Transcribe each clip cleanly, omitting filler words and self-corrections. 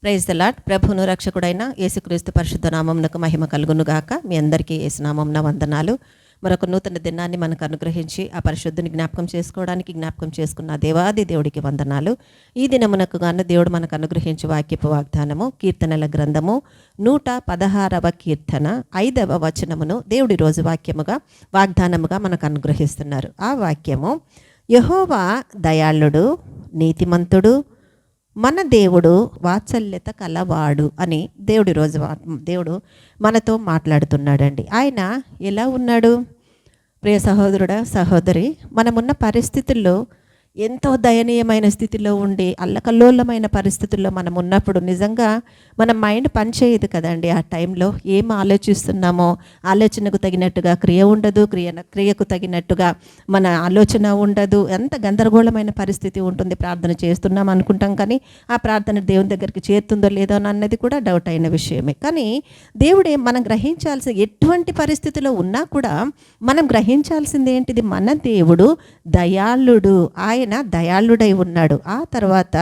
Praise the lord. ప్రభువును రక్షకుడైన యేసుక్రీస్తు పరిశుద్ధ నామమునకు మహిమ కలుగును గాక. మీ అందరికీ యేసు నామమున వందనాలు. మరొక నూతన దినాన్ని మనకు అనుగ్రహించి ఆ పరిశుద్ధుని జ్ఞాపకం చేసుకున్న దేవాది దేవుడికి వందనాలు. ఈ దినమునకు గాను దేవుడు మనకు అనుగ్రహించి వాక్యపు వాగ్దానము కీర్తనల గ్రంథము 116వ కీర్తన 5వ వచనమును దేవుడి రోజు వాగ్దానముగా మనకు అనుగ్రహిస్తున్నారు. ఆ వాక్యము, యెహోవా దయాళుడు, నీతిమంతుడు, మన దేవుడు వాత్సల్యత కలవాడు అని దేవుడు మనతో మాట్లాడుతున్నాడండి. ఆయన ఎలా ఉన్నాడు? ప్రియ సహోదరుడా, సహోదరి, మనమున్న పరిస్థితుల్లో ఎంతో దయనీయమైన స్థితిలో ఉండి అల్లకల్లోలమైన పరిస్థితుల్లో మనం ఉన్నప్పుడు నిజంగా మన మైండ్ పనిచేయదు కదండి. ఆ టైంలో ఏం ఆలోచిస్తున్నామో ఆలోచనకు తగినట్టుగా క్రియ ఉండదు, క్రియకు తగినట్టుగా మన ఆలోచన ఉండదు. ఎంత గందరగోళమైన పరిస్థితి ఉంటుంది. ప్రార్థన చేస్తున్నాం అనుకుంటాం, కానీ ఆ ప్రార్థన దేవుని దగ్గరికి చేరుతుందో లేదో అన్నది కూడా డౌట్ అయిన విషయమే. కానీ దేవుడే మనం గ్రహించాల్సిన ఎటువంటి పరిస్థితిలో ఉన్నా కూడా మనం గ్రహించాల్సింది ఏంటిది? మన దేవుడు దయాళుడు. ఆయన దయాళుడై ఉన్నాడు. ఆ తర్వాత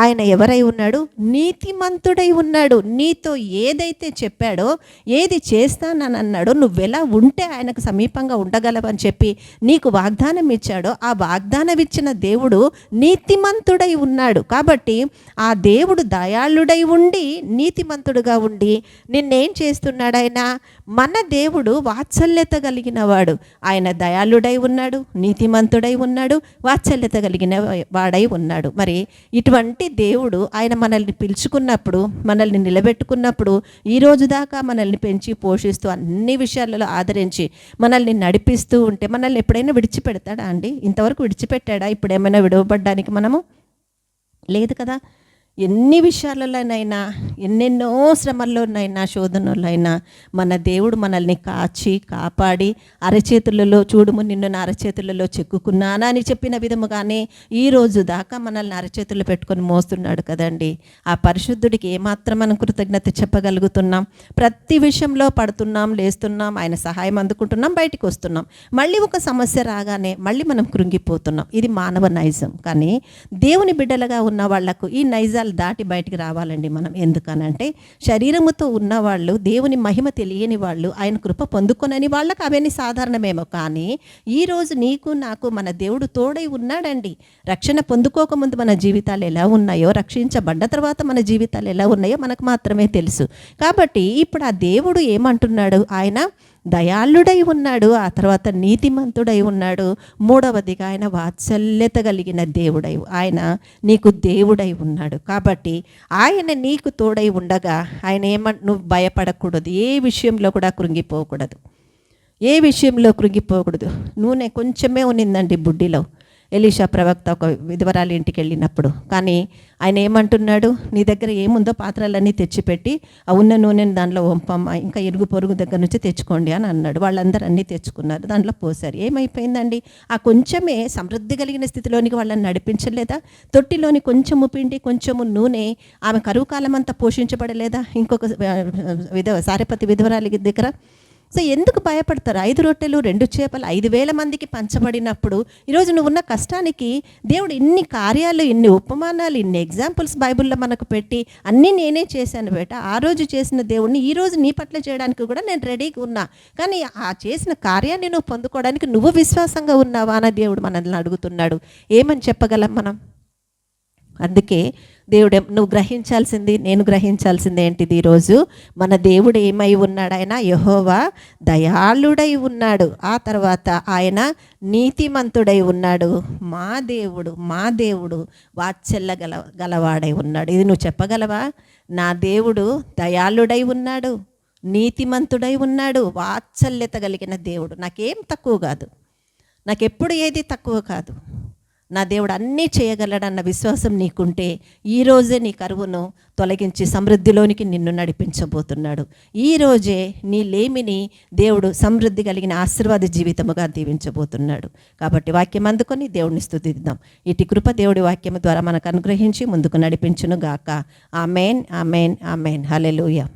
ఆయన ఎవరై ఉన్నాడు? నీతిమంతుడై ఉన్నాడు. నీతో ఏదైతే చెప్పాడో, ఏది చేస్తానని అన్నాడో, నువ్వెలా ఉంటే ఆయనకు సమీపంగా ఉండగలవని చెప్పి నీకు వాగ్దానం ఇచ్చాడో, ఆ వాగ్దానం ఇచ్చిన దేవుడు నీతిమంతుడై ఉన్నాడు. కాబట్టి ఆ దేవుడు దయాళుడై ఉండి నీతిమంతుడుగా ఉండి నిన్నేం చేస్తున్నాడు? ఆయన మన దేవుడు వాత్సల్యత కలిగిన వాడు. ఆయన దయాళుడై ఉన్నాడు, నీతిమంతుడై ఉన్నాడు, వాత్సల్యత కలిగిన వాడై ఉన్నాడు. మరి ఇటువంటి దేవుడు ఆయన మనల్ని పిలుచుకున్నప్పుడు, మనల్ని నిలబెట్టుకున్నప్పుడు, ఈ రోజు దాకా మనల్ని పెంచి పోషిస్తూ అన్ని విషయాలలో ఆదరించి మనల్ని నడిపిస్తూ ఉంటే మనల్ని ఎప్పుడైనా విడిచిపెడతాడా అండి? ఇంతవరకు విడిచిపెట్టాడా? ఇప్పుడేమైనా విడవబడ్డానికి మనము లేదు కదా. ఎన్ని విషయాలలోనైనా, ఎన్నెన్నో శ్రమల్లోనైనా, శోధనలైనా మన దేవుడు మనల్ని కాచి కాపాడి అరచేతులలో, చూడుము నిన్ను నా అరచేతులలో చెక్కుకున్నానా అని చెప్పిన విధముగానే ఈ రోజు దాకా మనల్ని అరచేతులు పెట్టుకొని మోస్తున్నాడు కదండి. ఆ పరిశుద్ధుడికి ఏమాత్రం మనం కృతజ్ఞత చెప్పగలుగుతున్నాం? ప్రతి విషయంలో పడుతున్నాం, లేస్తున్నాం, ఆయన సహాయం అందుకుంటున్నాం, బయటికి వస్తున్నాం. మళ్ళీ ఒక సమస్య రాగానే మళ్ళీ మనం కృంగిపోతున్నాం. ఇది మానవ నైజం. కానీ దేవుని బిడ్డలుగా ఉన్న వాళ్లకు ఈ నైజాలు దాటి బయటికి రావాలండి మనం. ఎందుకనంటే శరీరముతో ఉన్నవాళ్ళు, దేవుని మహిమ తెలియని వాళ్ళు, ఆయన కృప పొందుకొనని వాళ్ళకి అవన్నీ సాధారణమేమో. కానీ ఈరోజు నీకు నాకు మన దేవుడు తోడై ఉన్నాడండి. రక్షణ పొందుకోకముందు మన జీవితాలు ఎలా ఉన్నాయో, రక్షించబడ్డ తర్వాత మన జీవితాలు ఎలా ఉన్నాయో మనకు మాత్రమే తెలుసు. కాబట్టి ఇప్పుడు ఆ దేవుడు ఏమంటున్నాడు? ఆయన దయాళుడై ఉన్నాడు, ఆ తర్వాత నీతిమంతుడై ఉన్నాడు, మూడవదిగా ఆయన వాత్సల్యత కలిగిన దేవుడై, ఆయన నీకు దేవుడై ఉన్నాడు. కాబట్టి ఆయన నీకు తోడై ఉండగా ఆయన నువ్వు భయపడకూడదు. ఏ విషయంలో కూడా కృంగిపోకూడదు. నూనె కొంచెమే ఉన్నిందండి బుడ్డిలో ఎలీషా ప్రవక్త ఒక విధవరాలి ఇంటికి వెళ్ళినప్పుడు. కానీ ఆయన ఏమంటున్నాడు? నీ దగ్గర ఏముందో పాత్రలన్నీ తెచ్చిపెట్టి ఆ ఉన్న నూనెని దాంట్లో వంపమ్మ, ఇంకా ఇరుగు పొరుగు దగ్గర నుంచి తెచ్చుకోండి అని అన్నాడు. వాళ్ళందరూ అన్నీ తెచ్చుకున్నారు, దాంట్లో పోసారు. ఏమైపోయిందండి? ఆ కొంచెమే సమృద్ధి కలిగిన స్థితిలోనికి వాళ్ళని నడిపించలేదా? తొట్టిలోని కొంచెము పిండి, కొంచెము నూనె ఆమె కరువు కాలం అంతా పోషించబడలేదా? ఇంకొక సారెపతి విధవరాలి దగ్గర. సో ఎందుకు భయపడతారు? 5 రొట్టెలు 2 చేపలు 5,000 మందికి పంచబడినప్పుడు ఈరోజు నువ్వు ఉన్న కష్టానికి దేవుడు ఇన్ని కార్యాలు, ఇన్ని ఉపమానాలు, ఇన్ని ఎగ్జాంపుల్స్ బైబిల్లో మనకు పెట్టి అన్నీ నేనే చేశాను బేట. ఆ రోజు చేసిన దేవుడిని ఈరోజు నీ పట్ల చేయడానికి కూడా నేను రెడీగా ఉన్నా. కానీ ఆ చేసిన కార్యాన్ని నువ్వు పొందుకోవడానికి నువ్వు విశ్వాసంగా ఉన్నావా అని దేవుడు మనల్ని అడుగుతున్నాడు. ఏమని చెప్పగలం మనం? అందుకే దేవుడు నువ్వు గ్రహించాల్సింది, నేను గ్రహించాల్సింది ఏంటిది? ఈరోజు మన దేవుడు ఏమై ఉన్నాడు? ఆయన యెహోవా దయాళుడై ఉన్నాడు. ఆ తర్వాత ఆయన నీతిమంతుడై ఉన్నాడు. మా దేవుడు వాత్సల్య గలవాడై ఉన్నాడు. ఇది నువ్వు చెప్పగలవా? నా దేవుడు దయాళుడై ఉన్నాడు, నీతిమంతుడై ఉన్నాడు, వాత్సల్యత కలిగిన దేవుడు. నాకేం తక్కువ కాదు, నాకెప్పుడు ఏది తక్కువ కాదు. నా దేవుడు అన్నీ చేయగలడన్న విశ్వాసం నీకుంటే ఈరోజే నీ కరువును తొలగించి సమృద్ధిలోనికి నిన్ను నడిపించబోతున్నాడు. ఈరోజే నీ లేమిని దేవుడు సమృద్ధి కలిగిన ఆశీర్వాద జీవితముగా దీవించబోతున్నాడు. కాబట్టి వాక్యం అందుకొని దేవుడిని స్తుతిద్దాం. ఇటు కృప దేవుడి వాక్యము ద్వారా మనకు అనుగ్రహించి ముందుకు నడిపించును గాక. ఆమేన్, ఆమేన్, ఆమేన్. హల్లెలూయా.